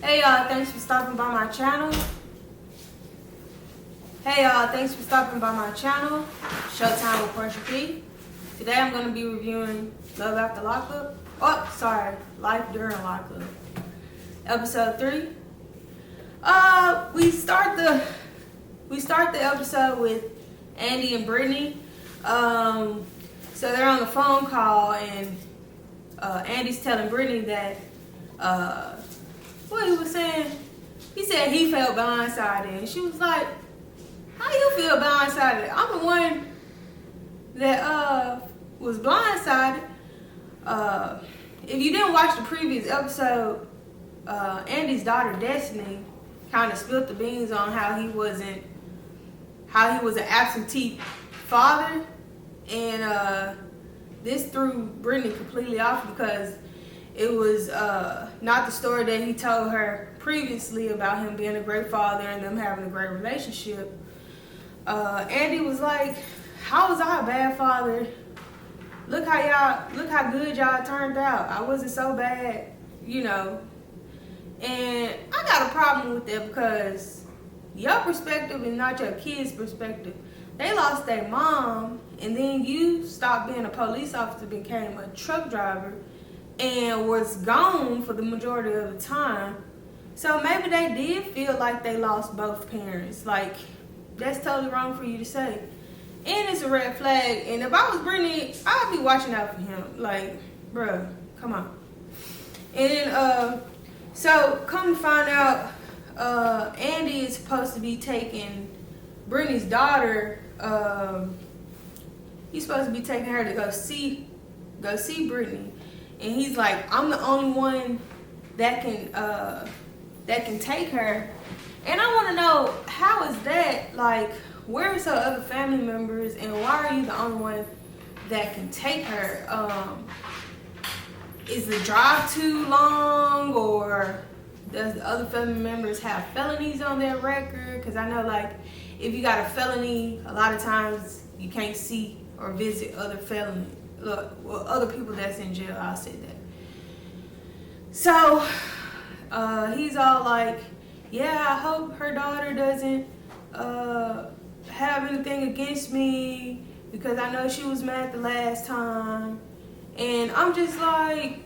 Hey y'all, thanks for stopping by my channel. Showtime with Portia P. Today I'm going to be reviewing Love After Lockup. Life During Lockup. Episode 3. We start the episode with Andy and Brittany. So they're on the phone call and Andy's telling Brittany that what he was saying. He said he felt blindsided, and she was like, "How you feel blindsided? I'm the one that was blindsided." If you didn't watch the previous episode, Andy's daughter Destiny kind of spilled the beans on how he was an absentee father, and this threw Brittany completely off because it was not the story that he told her previously about him being a great father and them having a great relationship. Andy was like, "How was I a bad father? Look how good y'all turned out. I wasn't so bad, you know." And I got a problem with that because your perspective is not your kid's perspective. They lost their mom, and then you stopped being a police officer, became a truck driver, and was gone for the majority of the time. So maybe they did feel like they lost both parents. Like, that's totally wrong for you to say. And it's a red flag. And if I was Brittany, I'd be watching out for him. Like, bruh, come on. And then, so come to find out, Andy is supposed to be taking Brittany's daughter. He's supposed to be taking her to go see Brittany. And he's like, "I'm the only one that can take her." And I want to know, how is that? Like, where are some other family members, and why are you the only one that can take her? Is the drive too long, or does the other family members have felonies on their record? Because I know, like, if you got a felony, a lot of times you can't see or visit other other people that's in jail. I'll say that. So he's all like, "Yeah, I hope her daughter doesn't have anything against me because I know she was mad the last time." And I'm just like,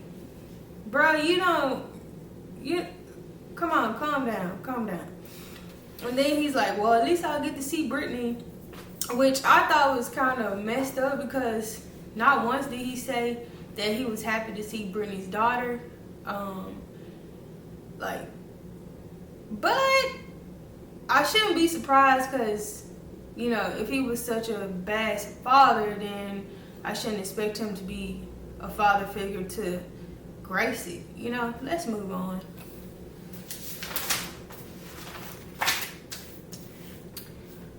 bro, come on, calm down. And then he's like, "Well, at least I'll get to see Brittany," which I thought was kind of messed up because not once did he say that he was happy to see Brittany's daughter. But I shouldn't be surprised because, you know, if he was such a bad father, then I shouldn't expect him to be a father figure to Gracie. You know, let's move on.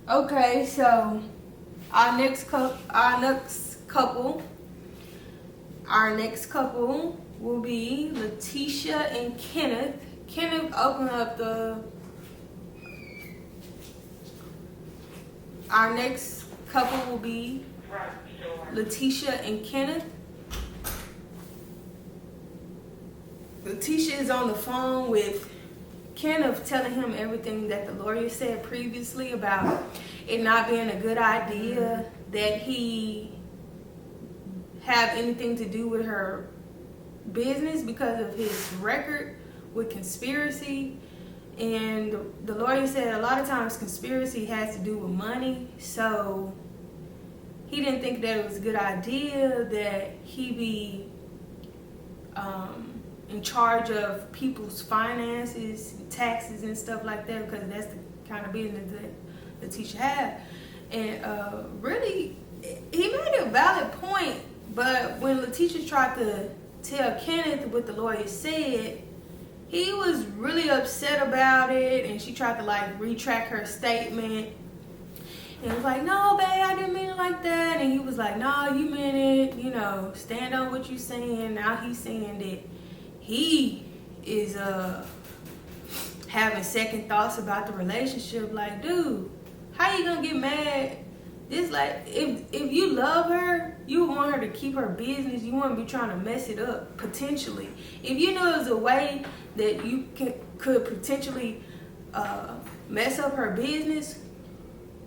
Okay, so our next couple will be Letitia and Kenneth. Kenneth opened up Our next couple will be Letitia and Kenneth. Letitia is on the phone with Kenneth, telling him everything that the lawyer said previously about it not being a good idea that he have anything to do with her business because of his record with conspiracy. And the lawyer said a lot of times conspiracy has to do with money, so he didn't think that it was a good idea that he be in charge of people's finances, taxes, and stuff like that, because that's the kind of business that Letitia had. And really, he made a valid point, but when Letitia tried to tell Kenneth what the lawyer said, he was really upset about it, and she tried to like retract her statement. And it was like, "No, babe, I didn't mean it like that." And he was like, "No, you meant it. You know, stand on what you're saying." Now he's saying that he is having second thoughts about the relationship. Like, dude, how you gonna get mad This like if you love her, you want her to keep her business. You want to be trying to mess it up potentially. If you knew it was a way that you could potentially mess up her business,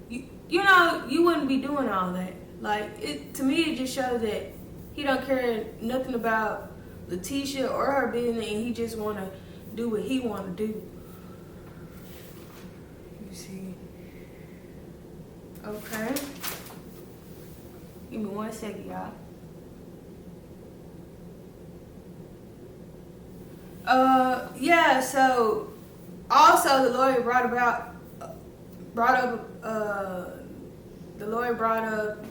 you know you wouldn't be doing all that. Like to me, it just shows that he don't care nothing about Letitia or her business, and he just want to do what he want to do. You see. Okay. Give me 1 second, y'all. Yeah, so also the lawyer brought up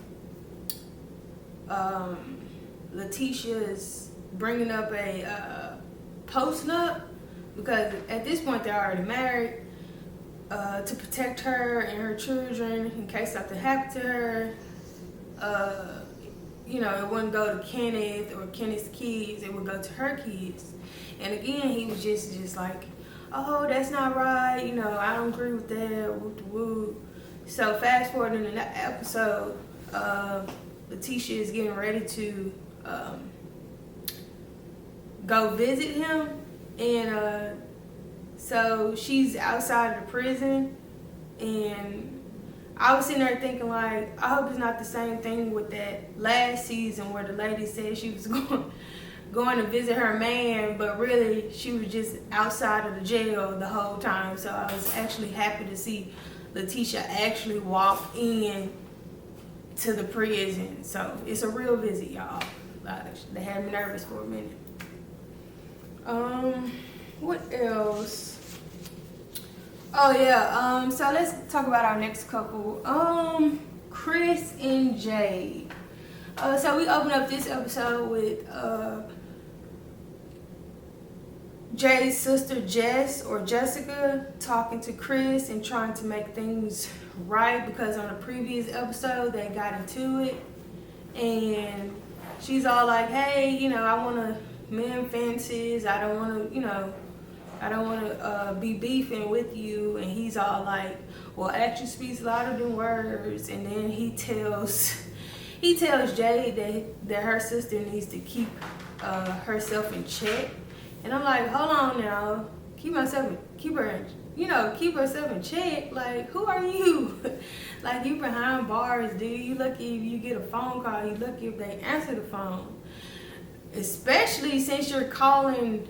Letitia's bringing up a post-nup, because at this point they're already married, to protect her and her children in case something happened to her. You know, it wouldn't go to Kenneth or Kenneth's kids, it would go to her kids. And again, he was just like, oh, that's not right, you know, I don't agree with that, whoop-de-whoop. So fast forward in the episode, Letitia is getting ready to go visit him, and so she's outside of the prison, and I was sitting there thinking, like, I hope it's not the same thing with that last season where the lady said she was going to visit her man, but really she was just outside of the jail the whole time. So I was actually happy to see Letitia actually walk in to the prison. So it's a real visit, y'all. They had me nervous for a minute. What else? Oh yeah, so let's talk about our next couple. Chris and Jade. So we open up this episode with Jade's sister Jess, or Jessica, talking to Chris and trying to make things right, because on the previous episode they got into it, and she's all like, hey, you know, I want to mend fences, I don't want to, you know, I don't want to be beefing with you. And he's all like, well, action speaks louder than words. And then he tells Jade that her sister needs to keep herself in check. And I'm like, hold on now, keep herself in check. Like, who are you? Like, you behind bars, dude. You lucky if you get a phone call. You lucky if they answer the phone. Especially since you're calling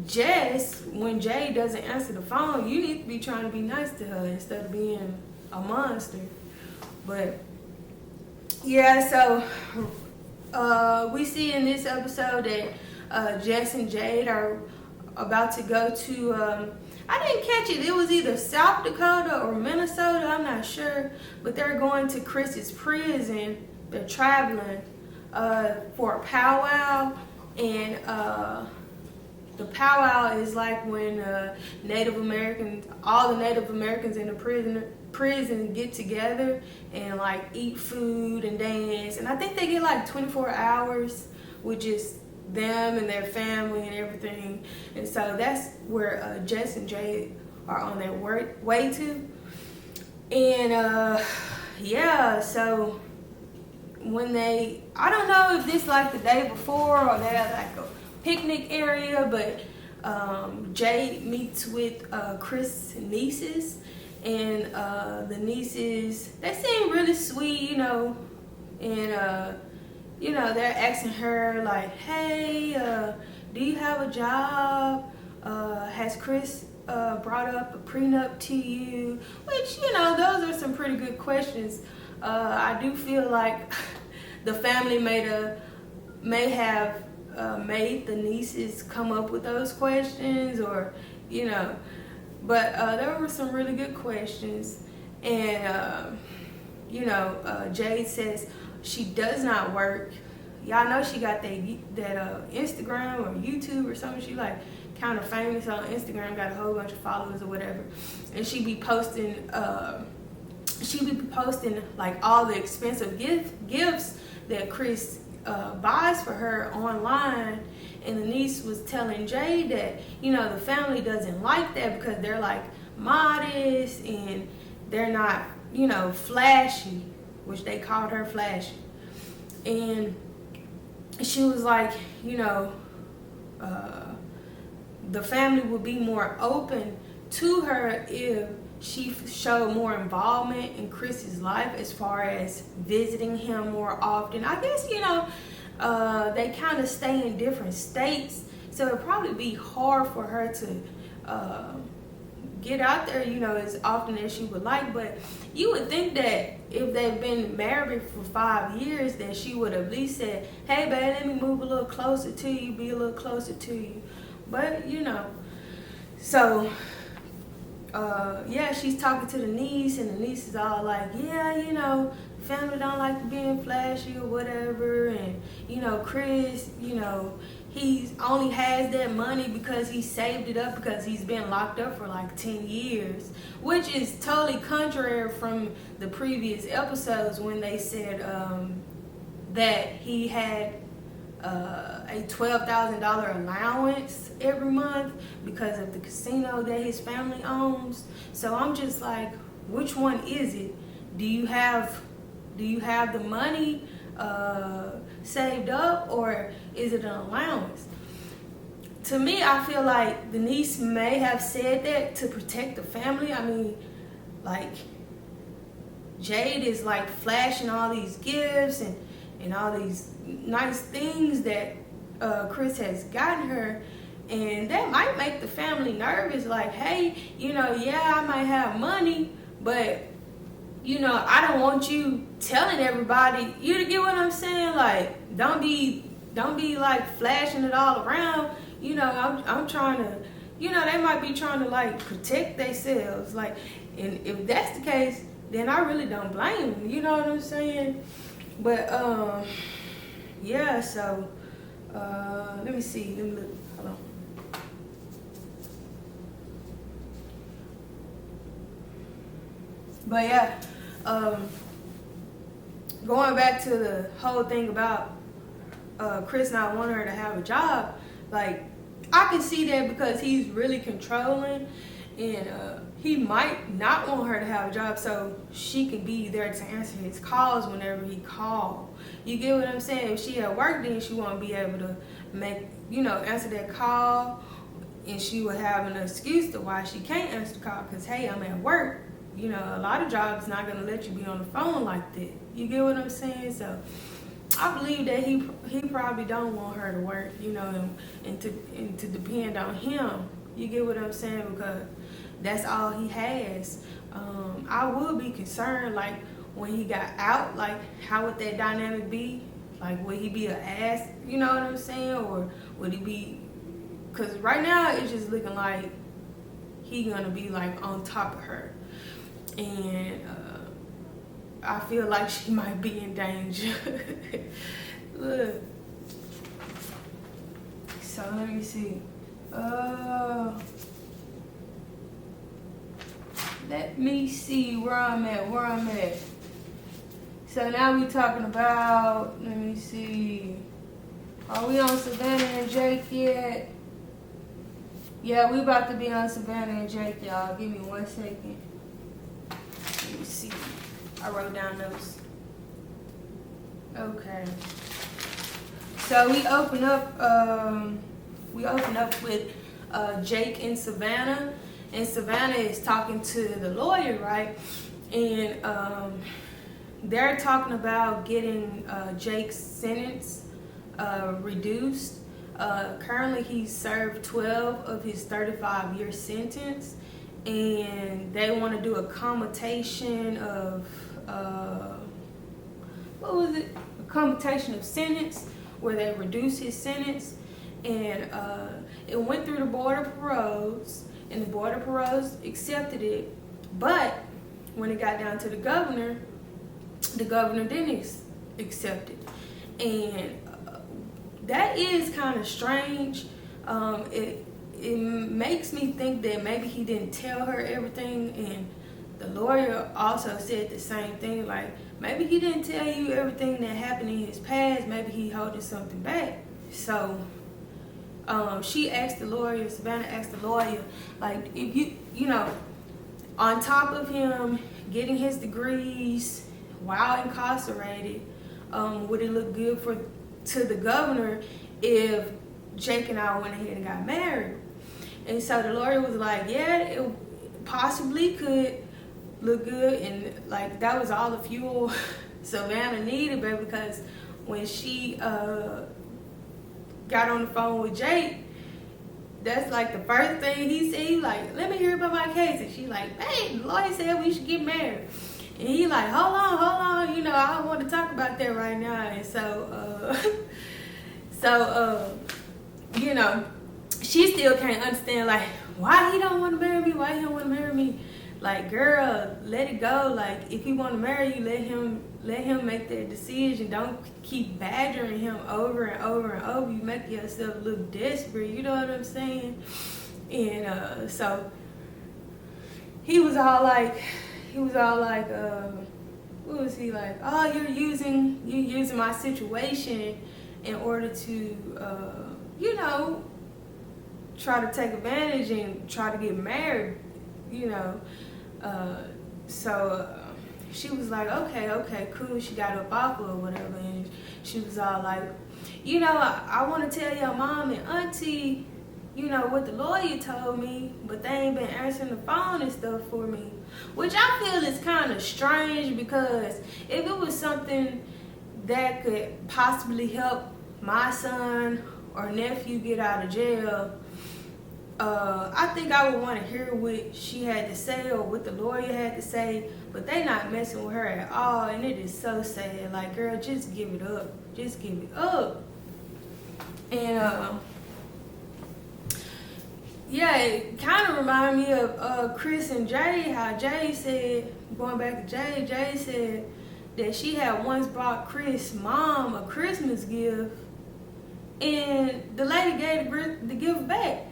Jess when Jay doesn't answer the phone. You need to be trying to be nice to her instead of being a monster. But yeah, so we see in this episode that Jess and Jade are about to go to I didn't catch it. It was either South Dakota or Minnesota, I'm not sure, but they're going to Chris's prison. They're traveling for a powwow, and the powwow is like when all the Native Americans in the prison get together and like eat food and dance. And I think they get like 24 hours with just them and their family and everything. And so that's where Jess and Jade are on their way to. And yeah, so when I don't know if this like the day before or they're like a picnic area, but Jade meets with Chris' nieces, and the nieces, they seem really sweet, you know, and you know, they're asking her like, hey, do you have a job? Has Chris brought up a prenup to you? Which, you know, those are some pretty good questions. I do feel like the family may have made the nieces come up with those questions, or, you know, but there were some really good questions. And you know, Jade says she does not work. Y'all know she got that Instagram or YouTube or something. She like kind of famous on Instagram, got a whole bunch of followers or whatever, and she be posting like all the expensive gifts that Chris buys for her online. And the niece was telling Jade that, you know, the family doesn't like that because they're like modest and they're not, you know, flashy. which they called her flashy. And she was like, you know, the family would be more open to her if she showed more involvement in Chris's life as far as visiting him more often. I guess, you know, they kind of stay in different states, so it'd probably be hard for her to get out there, you know, as often as she would like. But you would think that if they've been married for 5 years, that she would have at least said, hey babe, let me move a little closer to you, be a little closer to you. But you know, so yeah, she's talking to the niece, and the niece is all like, yeah, you know, family don't like being flashy or whatever, and you know, Chris, you know, he only has that money because he saved it up because he's been locked up for like 10 years, which is totally contrary from the previous episodes when they said that he had a $12,000 allowance every month because of the casino that his family owns. So I'm just like, which one is it? Do you have the money saved up, or is it an allowance? To me, I feel like the niece may have said that to protect the family. I mean, like, Jade is like flashing all these gifts and all these nice things that Chris has gotten her, and that might make the family nervous. Like, hey, you know, yeah, I might have money, but you know, I don't want you telling everybody. You get what I'm saying? Like, don't be like flashing it all around. You know, I'm trying to, you know, they might be trying to like protect themselves. Like, and if that's the case, then I really don't blame them. You know what I'm saying? But yeah. So let me see. Let me look. Hold on. But yeah. Going back to the whole thing about Chris not wanting her to have a job, like, I can see that because he's really controlling, and he might not want her to have a job so she can be there to answer his calls whenever he calls. You get what I'm saying? If she at work, then she won't be able to make, you know, answer that call, and she will have an excuse to why she can't answer the call, because hey, I'm at work. You know, a lot of jobs not gonna let you be on the phone like that. You get what I'm saying? So I believe that he probably don't want her to work, you know, and to depend on him. You get what I'm saying? Because that's all he has. I would be concerned, like, when he got out, like, how would that dynamic be? Like, would he be an ass? You know what I'm saying? Or would he be? Because right now it's just looking like he gonna be like on top of her. And I feel like she might be in danger. Look. So let me see. Let me see where I'm at. So now we talking about, let me see. Are we on Savannah and Jake yet? Yeah, we about to be on Savannah and Jake, y'all. Give me 1 second. Let me see. I wrote down notes. Okay. So we open up with Jake and Savannah. And Savannah is talking to the lawyer, right? And they're talking about getting Jake's sentence reduced. Currently, he's served 12 of his 35-year sentence. And they want to do a commutation of what was it? A commutation of sentence, where they reduce his sentence, and it went through the board of paroles, and the board of paroles accepted it. But when it got down to the governor didn't accept it, and that is kind of strange. It makes me think that maybe he didn't tell her everything, and the lawyer also said the same thing, like, maybe he didn't tell you everything that happened in his past, maybe he holding something back. So she asked the lawyer, Savannah asked the lawyer, like, if you know, on top of him getting his degrees, while incarcerated, would it look good to the governor if Jake and I went ahead and got married? And so the lawyer was like, yeah, it possibly could look good. And like, that was all the fuel Savannah needed, baby, because when she got on the phone with Jake, that's like the first thing he said. He like, let me hear about my case. And she like, hey, the lawyer said we should get married. And he like, hold on, I don't want to talk about that right now. And so, she still can't understand, like, why he don't want to marry me, Like, girl, let it go. Like, if he want to marry you, let him make that decision. Don't keep badgering him over and over and over. You make yourself look desperate, you know what I'm saying? And so he was all like, what was he like? Oh, you're using my situation in order to try to take advantage and try to get married, So she was like, okay, cool. She got up off her or whatever, and she was all like, I want to tell your mom and auntie, what the lawyer told me, but they ain't been answering the phone and stuff for me. Which I feel is kind of strange, because if it was something that could possibly help my son or nephew get out of jail, I think I would want to hear what she had to say or what the lawyer had to say, but they not messing with her at all, and it is so sad. Like, girl, just give it up. Just give it up. And, yeah, it kind of reminded me of Chris and Jay, how Jay said, going back to Jay said that she had once bought Chris' mom a Christmas gift, and the lady gave the gift back.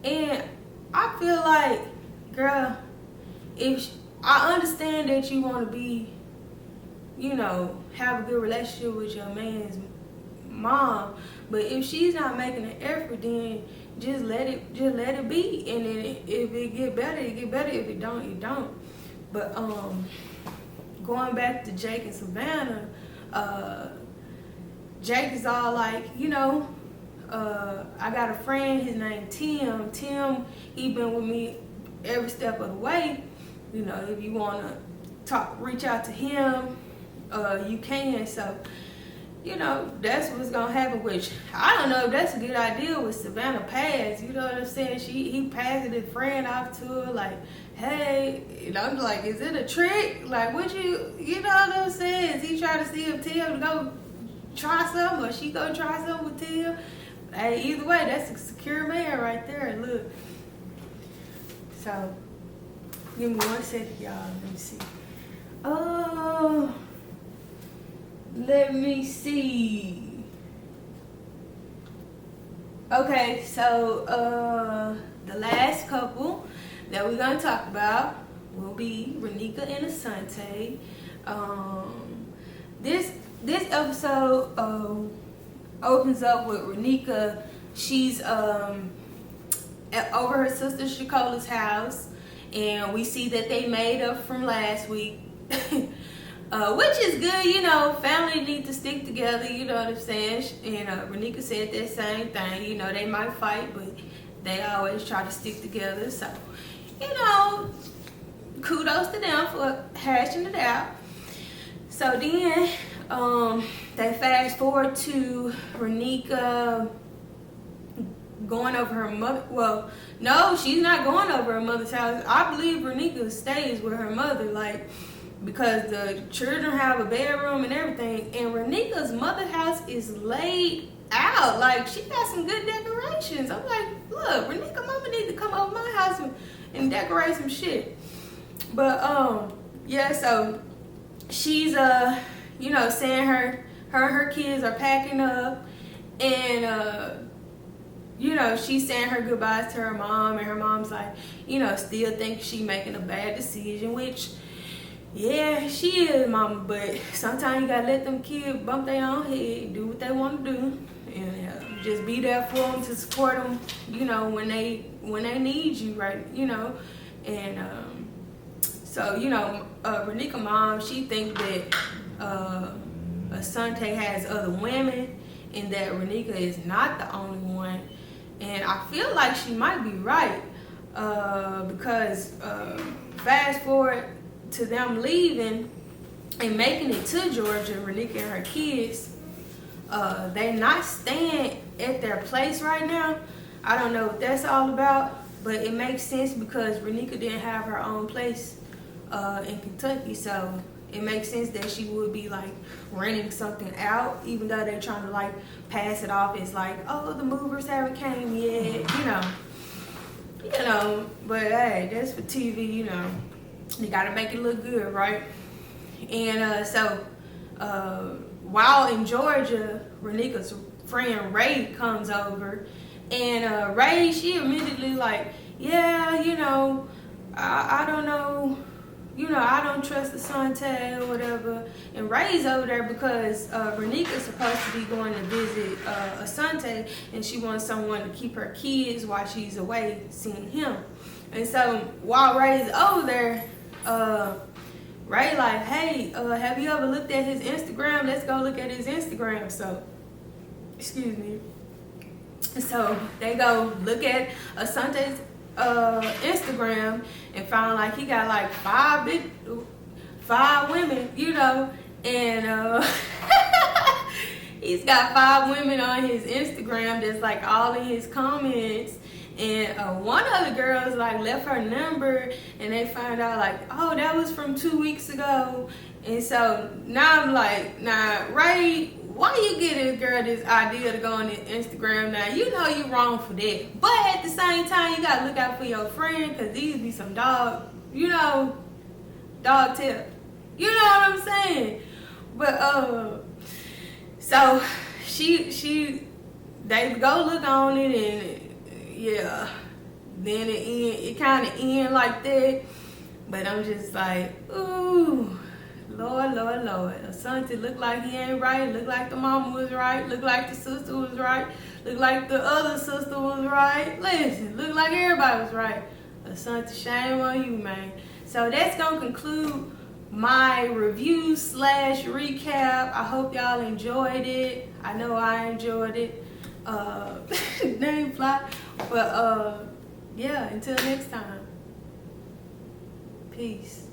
And I feel like, girl, I understand that you want to be, have a good relationship with your man's mom, but if she's not making an effort, then just let it be. And then if it get better, it get better. If it don't, it don't. But going back to Jake and Savannah, Jake is all like, I got a friend, his name Tim. Tim, he been with me every step of the way. If you want to reach out to him, you can. So, that's what's going to happen, which I don't know if that's a good idea with Savannah Pass. You know what I'm saying? He passed his friend off to her like, hey, and I'm like, is it a trick? Like, what you know what I'm saying? Is he trying to see if Tim go try something, or she go try something with Tim? Hey, either way, that's a secure man right there. Look. So, give me 1 second, y'all. Let me see. Oh, let me see. Okay, so the last couple that we're gonna talk about will be Renika and Asante. This episode opens up with Renika. She's over her sister Shakola's house, and we see that they made up from last week, which is good. Family need to stick together, you know what I'm saying? And Renika said that same thing. They might fight, but they always try to stick together. So, kudos to them for hashing it out. So then they fast forward to Renika going over her mother. Well, no, she's not going over her mother's house. I believe Renika stays with her mother, like, because the children have a bedroom and everything. And Renika's mother's house is laid out. Like, she got some good decorations. I'm like, look, Renika mama need to come over my house and decorate some shit. But yeah, so she's saying her and her kids are packing up, and she's saying her goodbyes to her mom, and her mom's like, still think she making a bad decision, which, yeah, she is, mama, but sometimes you gotta let them kids bump their own head, do what they want to do, and just be there for them, to support them, when they need you, right, and So, Renika mom, she think that Asante has other women and that Renika is not the only one. And I feel like she might be right because fast forward to them leaving and making it to Georgia, Renika and her kids, they're not staying at their place right now. I don't know what that's all about, but it makes sense because Renika didn't have her own place in Kentucky, so it makes sense that she would be like renting something out, even though they're trying to like pass it off as like, oh, the movers haven't came yet, But hey, that's for TV, They gotta make it look good, right? And so while in Georgia, Renika's friend Ray comes over, and Ray, she immediately like, yeah, I don't know. I don't trust Asante or whatever. And Ray's over there because Renika's supposed to be going to visit Asante, and she wants someone to keep her kids while she's away seeing him. And so while Ray's over there, Ray like, hey, have you ever looked at his Instagram? Let's go look at his Instagram. So, excuse me. So they go look at Asante's Instagram and found like he got like five women, and he's got 5 women on his Instagram that's like all in his comments. And one of the girls like left her number, and they found out like, oh, that was from 2 weeks ago. And so now I'm like, nah, Ray, why you get this girl this idea to go on Instagram now? You know you wrong for that. But at the same time, you gotta look out for your friend, because these be some dog tip. You know what I'm saying? But so they go look on it, and yeah, then it kind of end like that. But I'm just like, ooh, Lord. Asante look like he ain't right. Look like the mama was right. Look like the sister was right. Look like the other sister was right. Listen, look like everybody was right. Asante, shame on you, man. So that's gonna conclude my review / recap. I hope y'all enjoyed it. I know I enjoyed it. Name fly. But yeah, until next time. Peace.